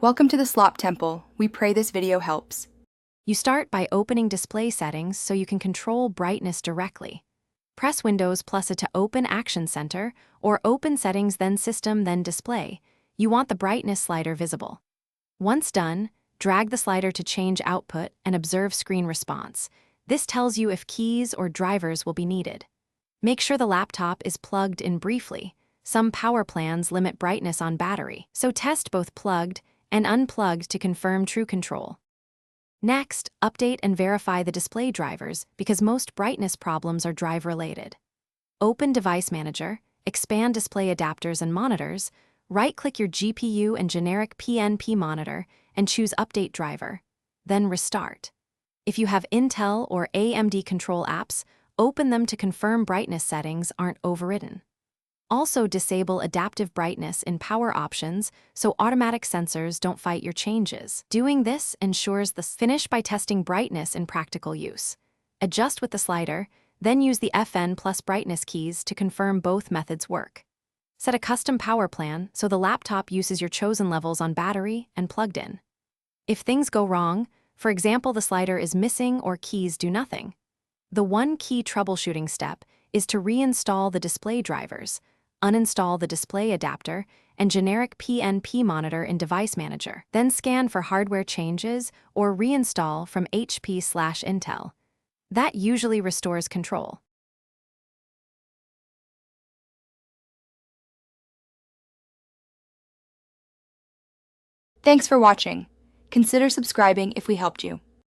Welcome to the Slop Temple. We pray this video helps. You start by opening display settings so you can control brightness directly. Press Windows plus A to open Action Center, or open Settings then System then Display. You want the brightness slider visible. Once done, drag the slider to change output and observe screen response. This tells you if keys or drivers will be needed. Make sure the laptop is plugged in briefly. Some power plans limit brightness on battery, so test both plugged and unplugged to confirm true control. Next, update and verify the display drivers because most brightness problems are drive-related. Open Device Manager, expand display adapters and monitors, right-click your GPU and generic PNP monitor and choose Update Driver. Then restart. If you have Intel or AMD control apps, open them to confirm brightness settings aren't overridden. Also disable adaptive brightness in power options so automatic sensors don't fight your changes. Doing this ensures the finish by testing brightness in practical use. Adjust with the slider, then use the FN plus brightness keys to confirm both methods work. Set a custom power plan so the laptop uses your chosen levels on battery and plugged in. If things go wrong, for example the slider is missing or keys do nothing, the one key troubleshooting step is to reinstall the display drivers, uninstall the display adapter, and generic PNP monitor in Device Manager. Then scan for hardware changes or reinstall from HP/Intel. That usually restores control. Thanks for watching. Consider subscribing if we helped you.